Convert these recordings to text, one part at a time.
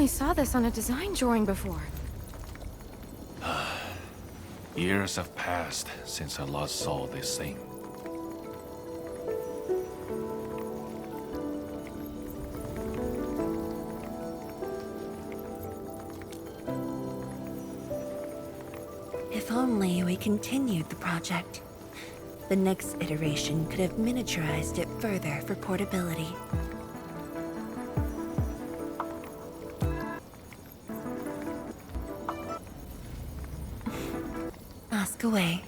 only saw this on a design drawing before. Years have passed since I last saw this thing. If only we continued the project. The next iteration could have miniaturized it further for portability. Ask away.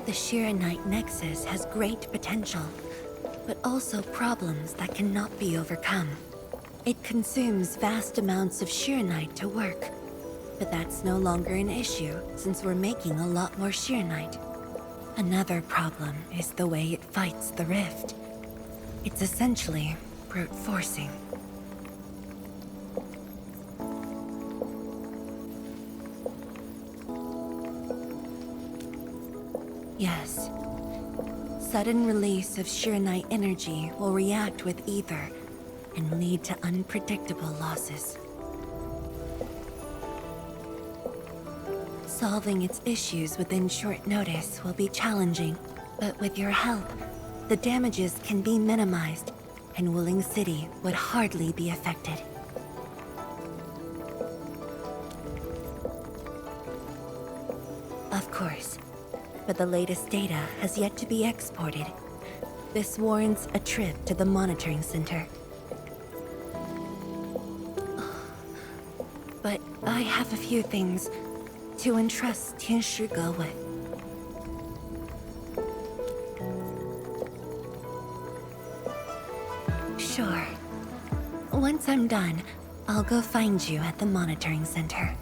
The Shiranite Nexus has great potential, but also problems that cannot be overcome. It consumes vast amounts of Shiranite to work, but that's no longer an issue since we're making a lot more Shiranite. Another problem is the way it fights the rift. It's essentially brute forcing. Yes. Sudden release of Shiranite energy will react with ether and lead to unpredictable losses. Solving its issues within short notice will be challenging, but with your help, the damages can be minimized, and Wuling City would hardly be affected. Of course. But the latest data has yet to be exported. This warrants a trip to the monitoring center. But I have a few things to entrust Tian Shige with. Sure. Once I'm done, I'll go find you at the monitoring center.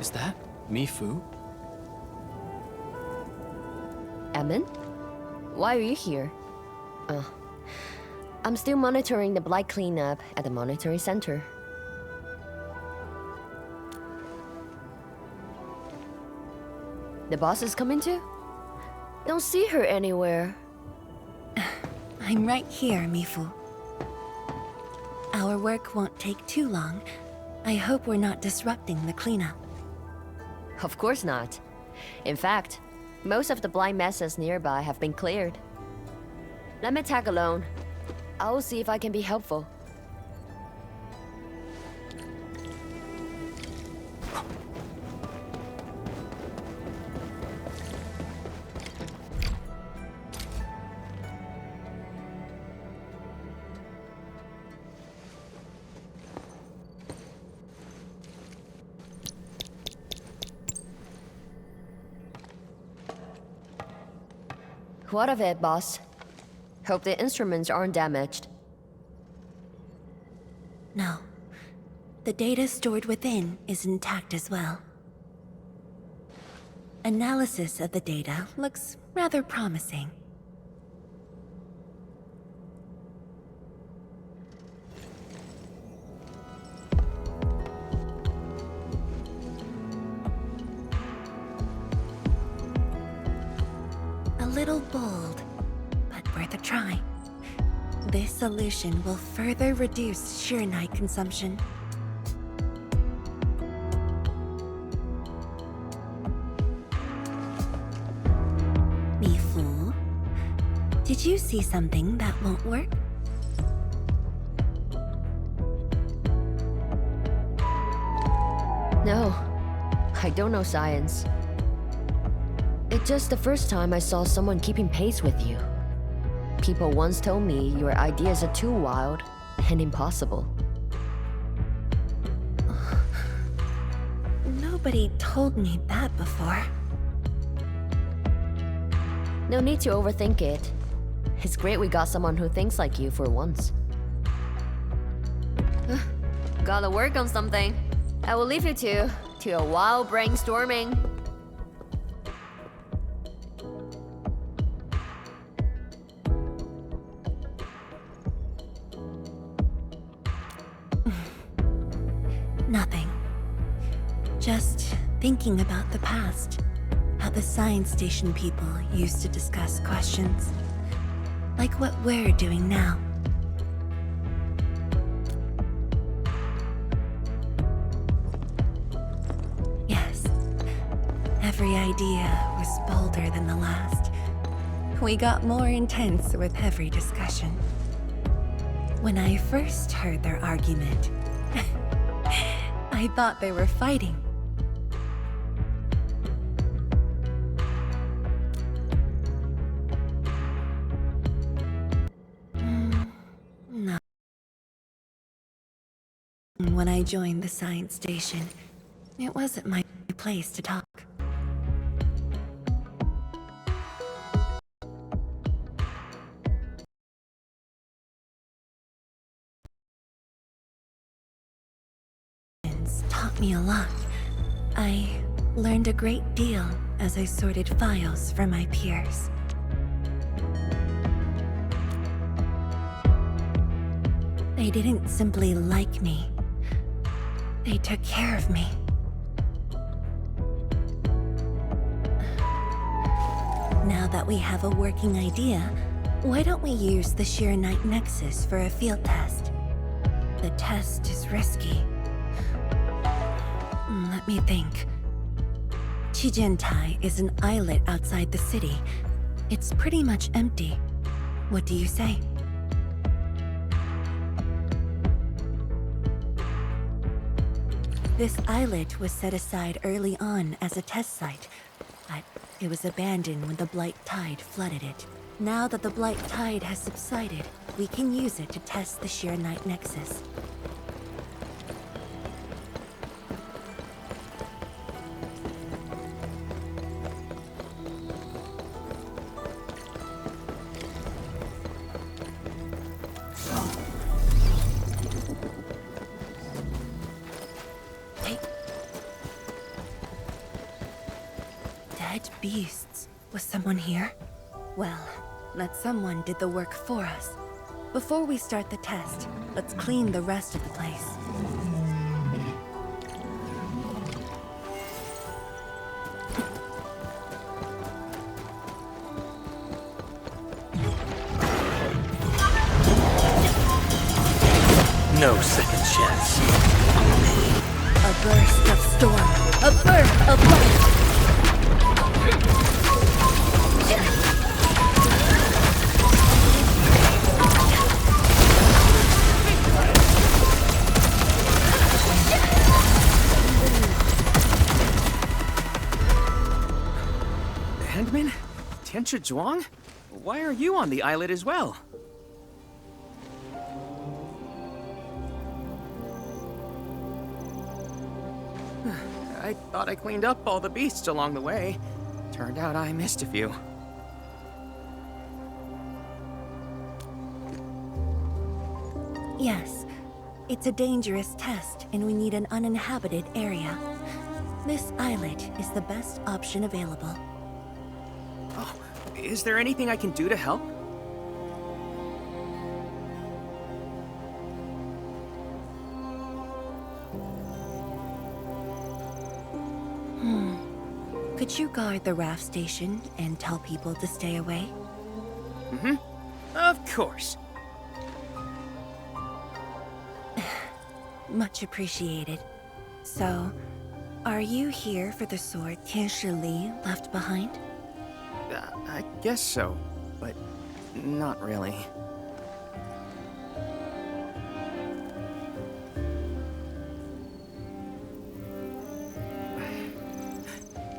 Is that Mifu? Emin? Why are you here? I'm still monitoring the blight cleanup at the monitoring center. The boss is coming too? Don't see her anywhere. I'm right here, Mifu. Our work won't take too long. I hope we're not disrupting the cleanup. Of course not. In fact, most of the blind messes nearby have been cleared. Let me tag along. I'll see if I can be helpful. What of it, boss? Hope the instruments aren't damaged. No. The data stored within is intact as well. Analysis of the data looks rather promising. little bold, but worth a try. This solution will further reduce Sheernite consumption. Mifu, did you see something that won't work? No, I don't know science. It's just the first time I saw someone keeping pace with you. People once told me your ideas are too wild and impossible. Nobody told me that before. No need to overthink it. It's great we got someone who thinks like you for once. Gotta work on something. I will leave you to a wild brainstorming. Nothing. Just thinking about the past. How the science station people used to discuss questions. Like what we're doing now. Yes. Every idea was bolder than the last. We got more intense with every discussion. When I first heard their argument, I thought they were fighting. No. When I joined the science station, it wasn't my place to talk. Taught me a lot. I learned a great deal as I sorted files for my peers. They didn't simply like me. They took care of me. Now that we have a working idea, why don't we use the Sheernite Nexus for a field test? The test is risky. Let me think. Chijentai is an islet outside the city. It's pretty much empty. What do you say? This islet was set aside early on as a test site, but it was abandoned when the Blight Tide flooded it. Now that the Blight Tide has subsided, we can use it to test the Sheernite Nexus. Dead beasts. Was someone here? Well, that someone did the work for us. Before we start the test, let's clean the rest of the place. No second chance. A burst of storm. A burst of light. Handman? Tianchi Zhuang? Why are you on the islet as well? I thought I cleaned up all the beasts along the way. Turned out I missed a few. Yes. It's a dangerous test, and we need an uninhabited area. This islet is the best option available. Oh, is there anything I can do to help? Could you guard the raft station and tell people to stay away? Of course. Much appreciated. So, are you here for the sword Tianshi Li left behind? I guess so, but not really.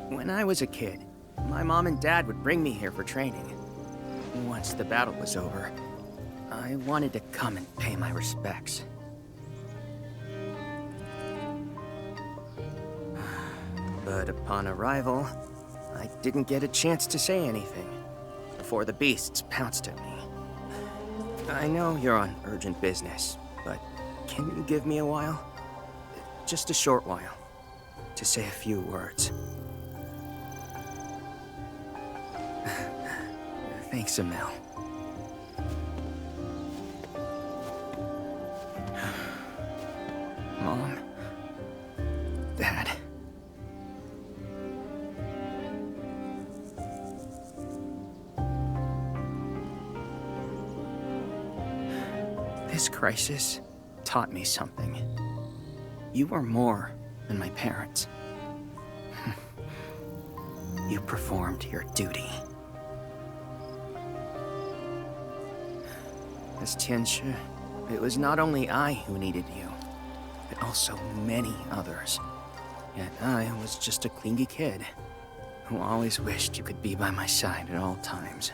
When I was a kid, my mom and dad would bring me here for training. Once the battle was over, I wanted to come and pay my respects. But upon arrival, I didn't get a chance to say anything before the beasts pounced at me. I know you're on urgent business, but can you give me a while? Just a short while, to say a few words. Thanks, Emil. Mom? Dad? This crisis taught me something. You were more than my parents. You performed your duty. As Tianshi, it was not only I who needed you, but also many others. Yet I was just a clingy kid who always wished you could be by my side at all times.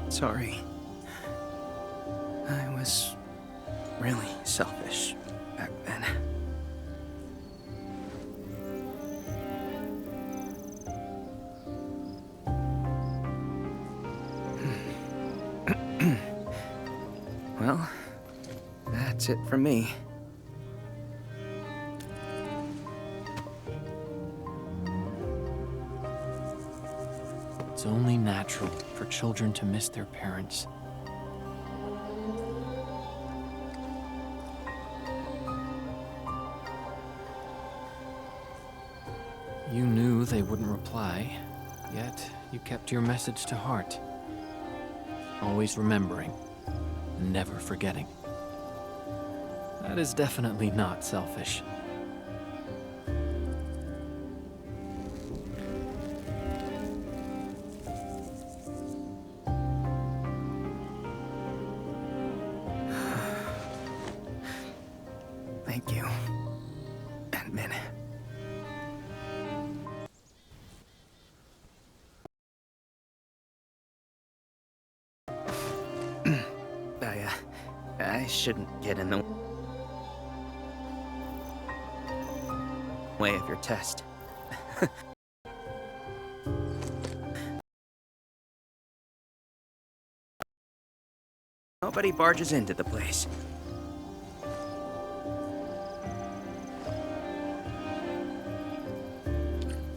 Sorry. I was really selfish back then. Well, that's it from me. It's only natural for children to miss their parents. You knew they wouldn't reply, yet you kept your message to heart. Always remembering, and never forgetting. That is definitely not selfish. Thank you, Endman. I shouldn't get in the way of your test. Nobody barges into the place.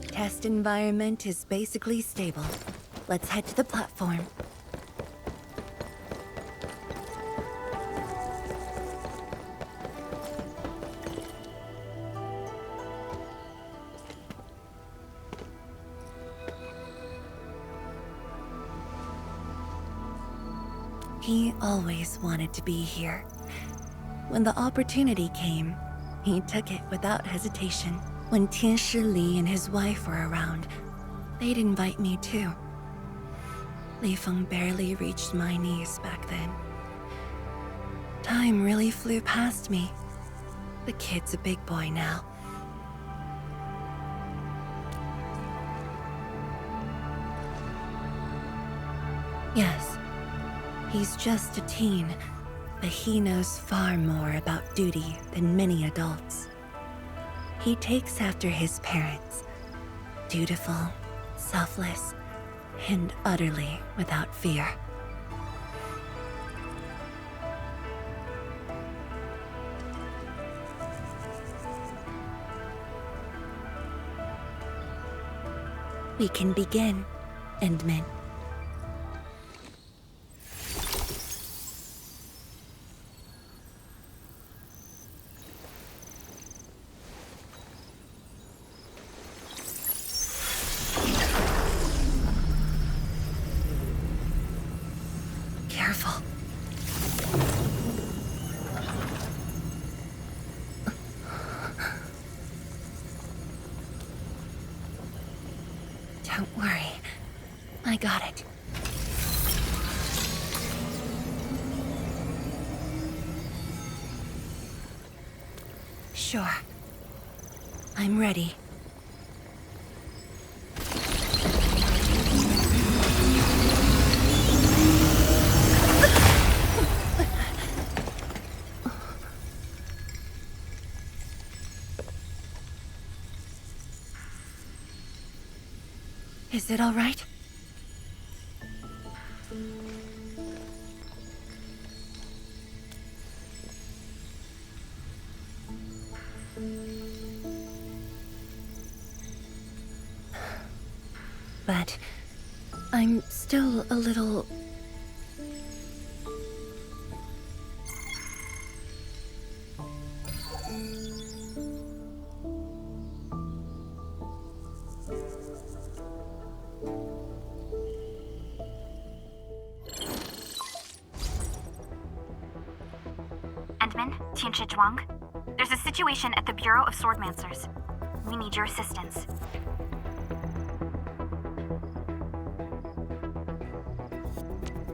Test environment is basically stable. Let's head to the platform. He always wanted to be here. When the opportunity came, he took it without hesitation. When Tianshi Li and his wife were around, they'd invite me too. Li Feng barely reached my knees back then. Time really flew past me. The kid's a big boy now. Yes, he's just a teen, but he knows far more about duty than many adults. He takes after his parents, dutiful, selfless, and utterly without fear. We can begin, Endman. Don't worry. I got it. Sure. I'm ready. Is it all right? But I'm still a little... Endman, Tianshi Zhuang. There's a situation at the Bureau of Swordmancers. We need your assistance.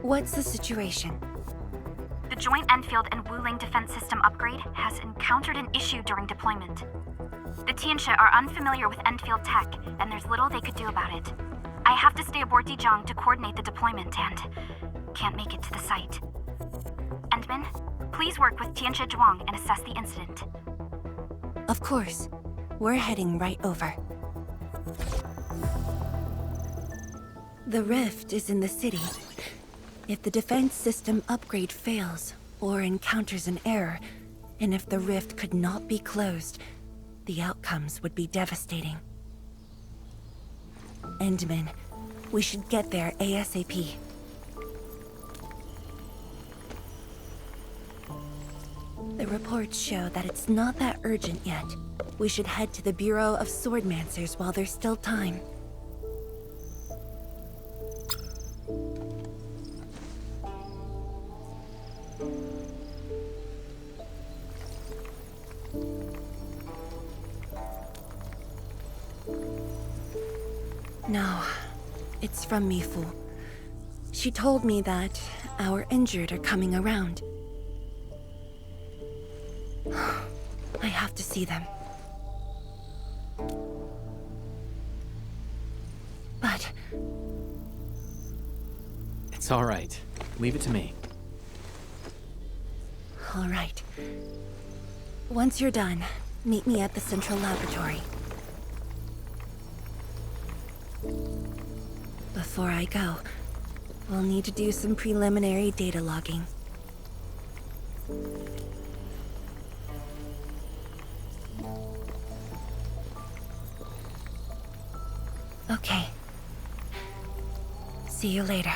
What's the situation? The joint Endfield and Wuling defense system upgrade has encountered an issue during deployment. The Tianshi are unfamiliar with Endfield tech, and there's little they could do about it. I have to stay aboard Dijiang to coordinate the deployment and can't make it to the site. Endman, please work with Tianshi Zhuang and assess the incident. Of course. We're heading right over. The rift is in the city. If the defense system upgrade fails, or encounters an error, and if the rift could not be closed, the outcomes would be devastating. Endman, we should get there ASAP. The reports show that it's not that urgent yet. We should head to the Bureau of Swordmancers while there's still time. No, it's from Mifu. She told me that our injured are coming around. I have to see them. But... It's all right. Leave it to me. all right. Once you're done, meet me at the central laboratory. Before I go, we'll need to do some preliminary data logging. Okay. See you later.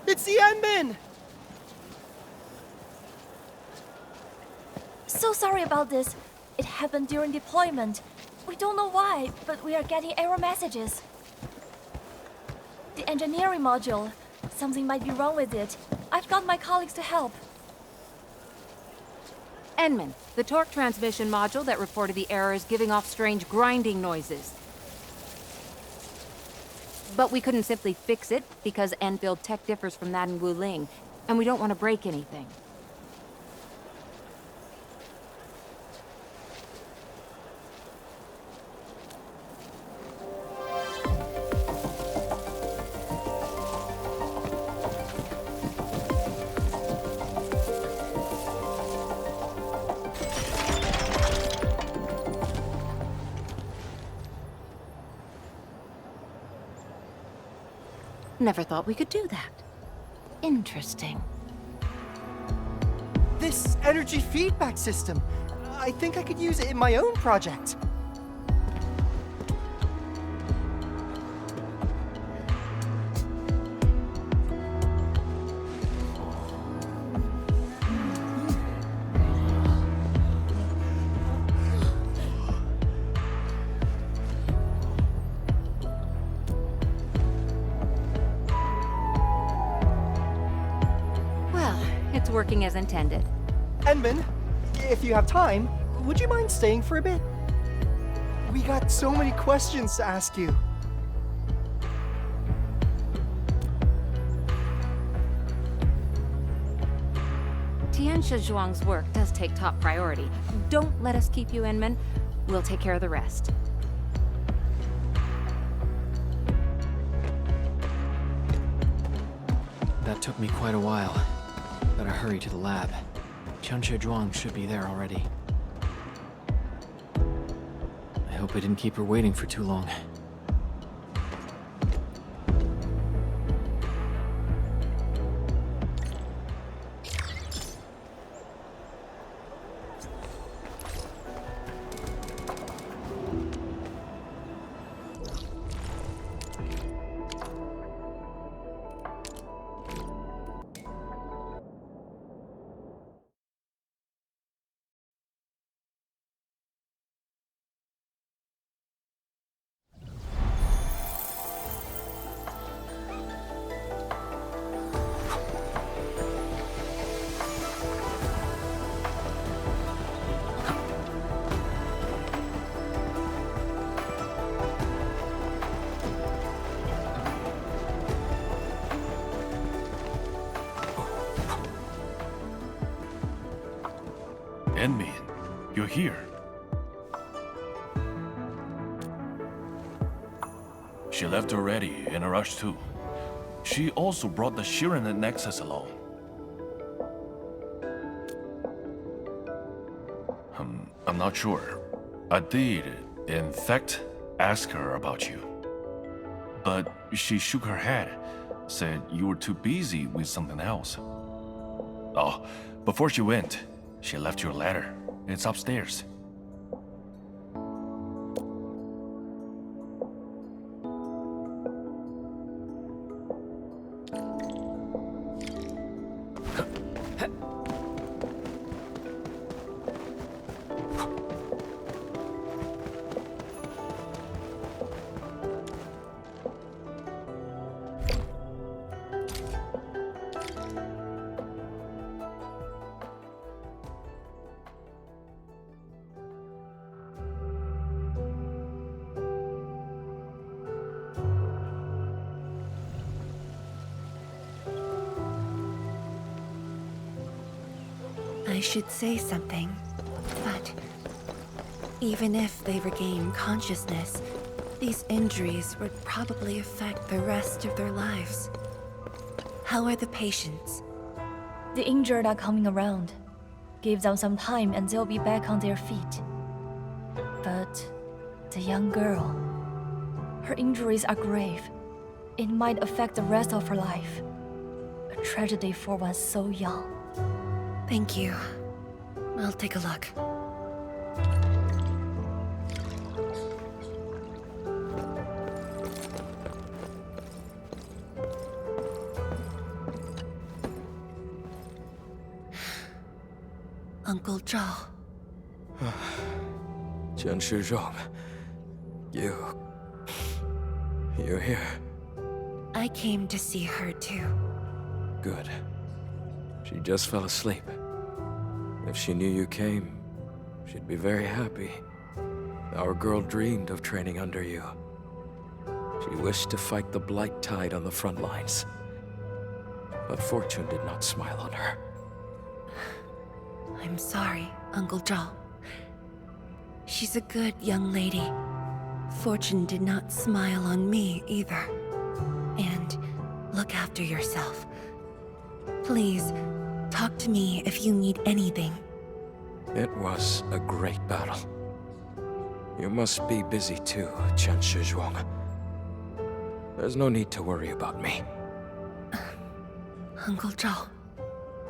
It's the Endman! So sorry about this. It happened during deployment. We don't know why, but we are getting error messages. The engineering module. Something might be wrong with it. I've got my colleagues to help. Endman, the torque transmission module that reported the error is giving off strange grinding noises. But we couldn't simply fix it because Endfield tech differs from that in Wuling, and we don't want to break anything. Never thought we could do that. Interesting. This energy feedback system. I think I could use it in my own project. Well, it's working as intended. Enman, if you have time, would you mind staying for a bit? We got so many questions to ask you. Tianxia Zhuang's work does take top priority. Don't let us keep you, Inman. We'll take care of the rest. That took me quite a while. Better hurry to the lab. Tianxia Zhuang should be there already. I hope I didn't keep her waiting for too long. Enmin, you're here. She left already, in a rush too. She also brought the Shiren Nexus along. I'm not sure. I did, in fact, ask her about you. But she shook her head, said you were too busy with something else. Oh, before she went, she left your letter. It's upstairs. I should say something, but even if they regain consciousness, these injuries would probably affect the rest of their lives. How are the patients? The injured are coming around. Give them some time and they'll be back on their feet. But the young girl, her injuries are grave. It might affect the rest of her life. A tragedy for one so young. Thank you. I'll take a look. Uncle Zhao. Chen Shizhong, you're here. I came to see her too. Good. She just fell asleep. If she knew you came, she'd be very happy. Our girl dreamed of training under you. She wished to fight the blight tide on the front lines. But fortune did not smile on her. I'm sorry, Uncle Zhao. She's a good young lady. Fortune did not smile on me either. And look after yourself. Please, talk to me if you need anything. It was a great battle. You must be busy too, Chen Shizhuang. There's no need to worry about me. Uncle Zhao.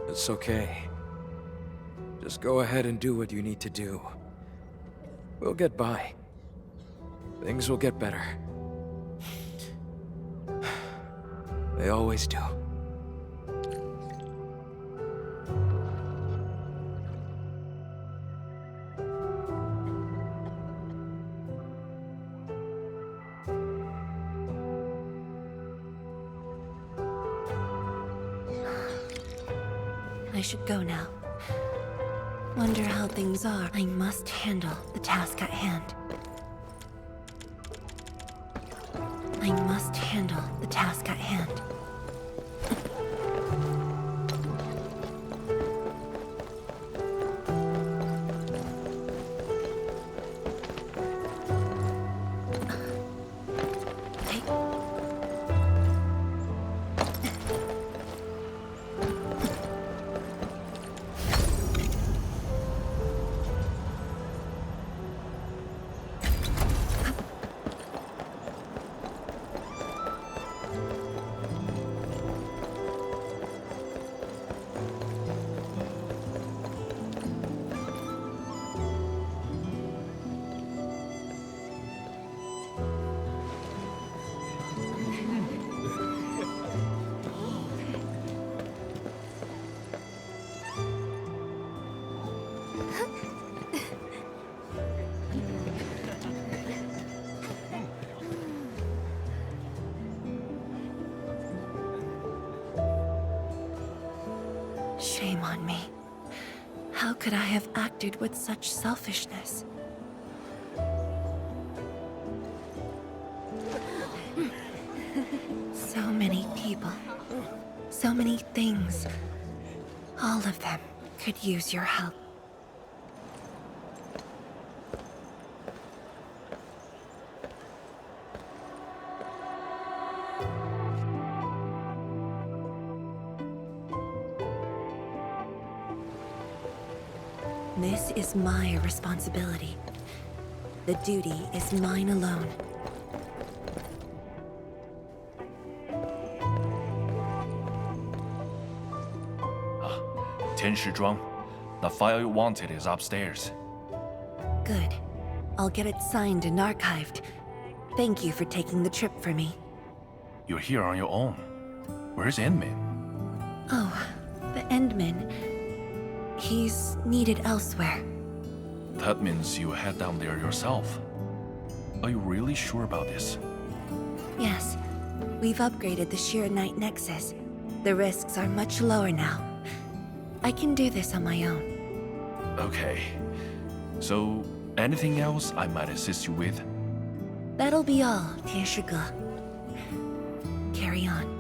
It's okay. Just go ahead and do what you need to do. We'll get by. Things will get better. They always do. I should go now. Wonder how things are. I must handle the task at hand. I must handle the task at hand. Shame on me. How could I have acted with such selfishness? So many people. So many things. All of them could use your help. This is my responsibility. The duty is mine alone. Tian Shizhuang, the file you wanted is upstairs. Good. I'll get it signed and archived. Thank you for taking the trip for me. You're here on your own. Where's Endmin? Oh, the Endman. He's needed elsewhere. That means you head down there yourself. Are you really sure about this? Yes. We've upgraded the Sheer Knight Nexus. The risks are much lower now. I can do this on my own. Okay. So, anything else I might assist you with? That'll be all, Tianshige. Carry on.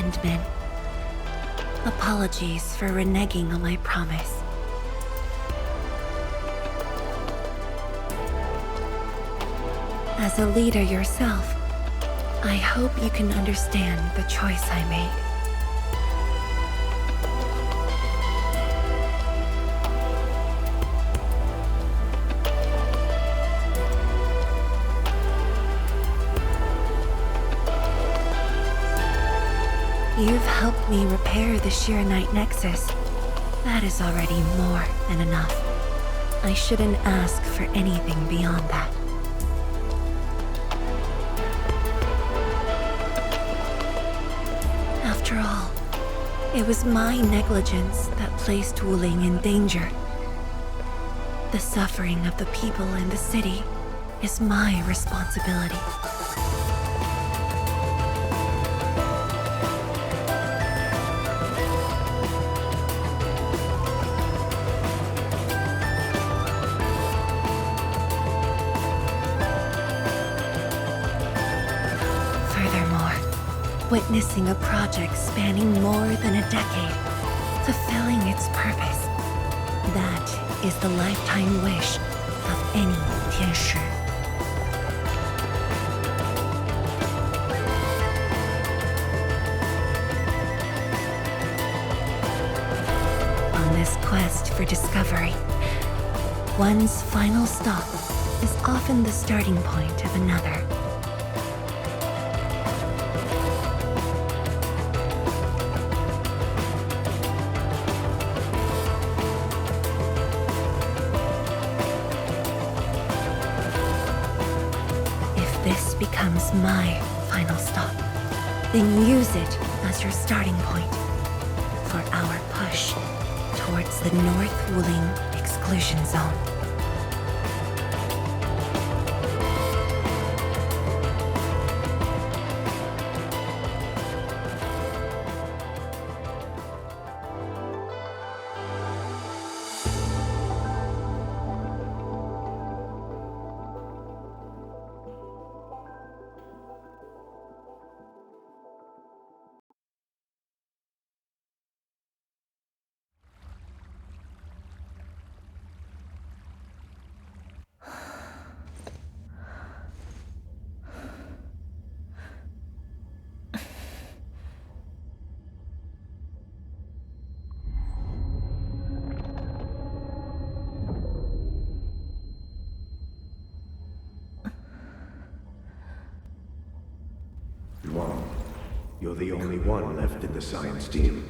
and Min. Apologies for reneging on my promise. As a leader yourself, I hope you can understand the choice I made. You've helped me repair the Shiranite Nexus. That is already more than enough. I shouldn't ask for anything beyond that. After all, it was my negligence that placed Wuling in danger. The suffering of the people in the city is my responsibility. Witnessing a project spanning more than a decade, fulfilling its purpose. That is the lifetime wish of any Tianshi. On this quest for discovery, one's final stop is often the starting point of another. Becomes my final stop. Then use it as your starting point for our push towards the North Wuling exclusion zone. You're the only one left in the science team.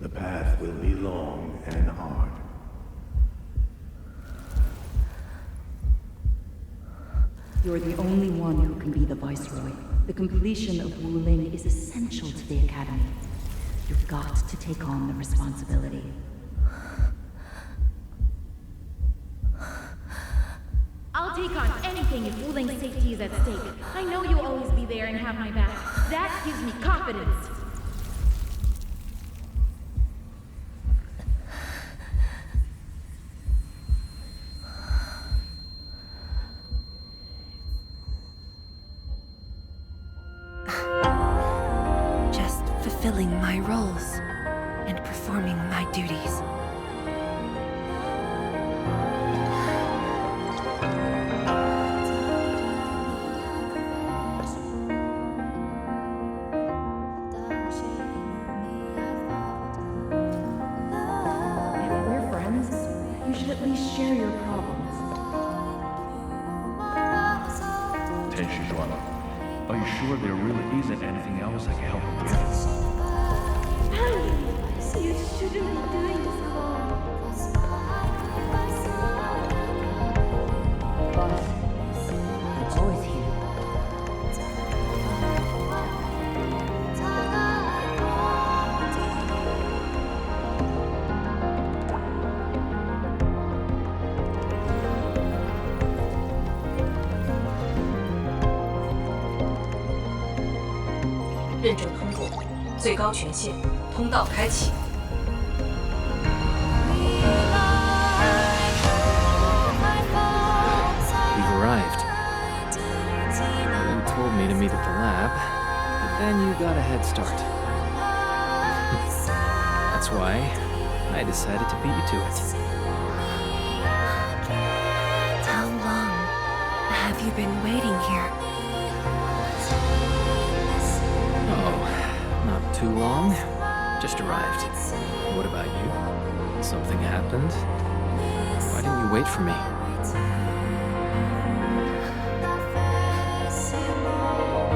The path will be long and hard. You're the only one who can be the Viceroy. The completion of Wuling is essential to the Academy. You've got to take on the responsibility. I'll take on anything if Wuling's safety is at stake. I know you'll always be there and have my back. That gives me confidence. Just fulfilling my roles and performing my duties. Share your problems. Tenshi Zhuang, are you sure there really isn't anything else I can help you with? Harry, you shouldn't be doing this alone. Boss, I'm always here.认证通过，最高权限，通道开启。We've arrived. You told me to meet at the lab, but then you got a head start. why I decided to beat you to it. How long have you been waiting here? Oh, not too long. Just arrived. What about you? Something happened? Why didn't you wait for me?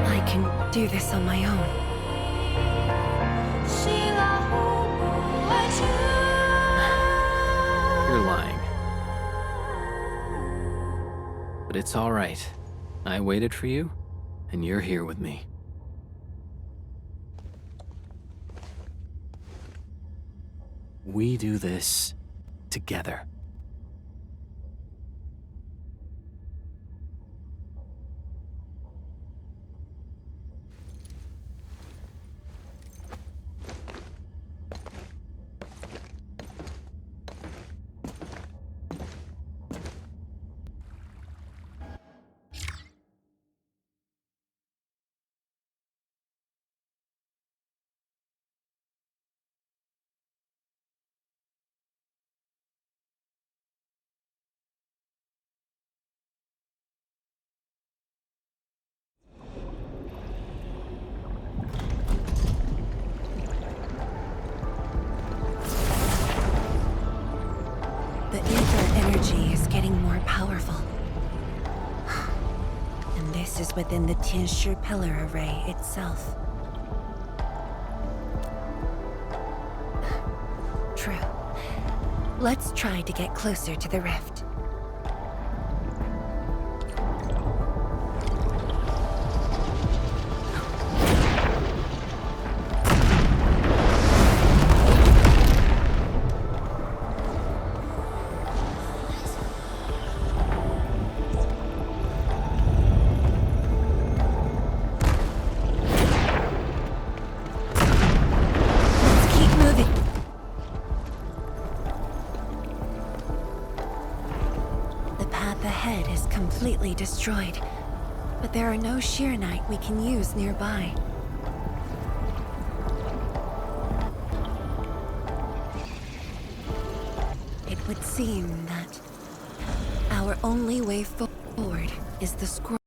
I can do this on my own. You're lying. But it's all right. I waited for you, and you're here with me. We do this together. The ether energy is getting more powerful. And this is within the Tianshi pillar array itself. True. Let's try to get closer to the rift. Completely destroyed, but there are no Sheernite we can use nearby. It would seem that our only way forward is the scroll.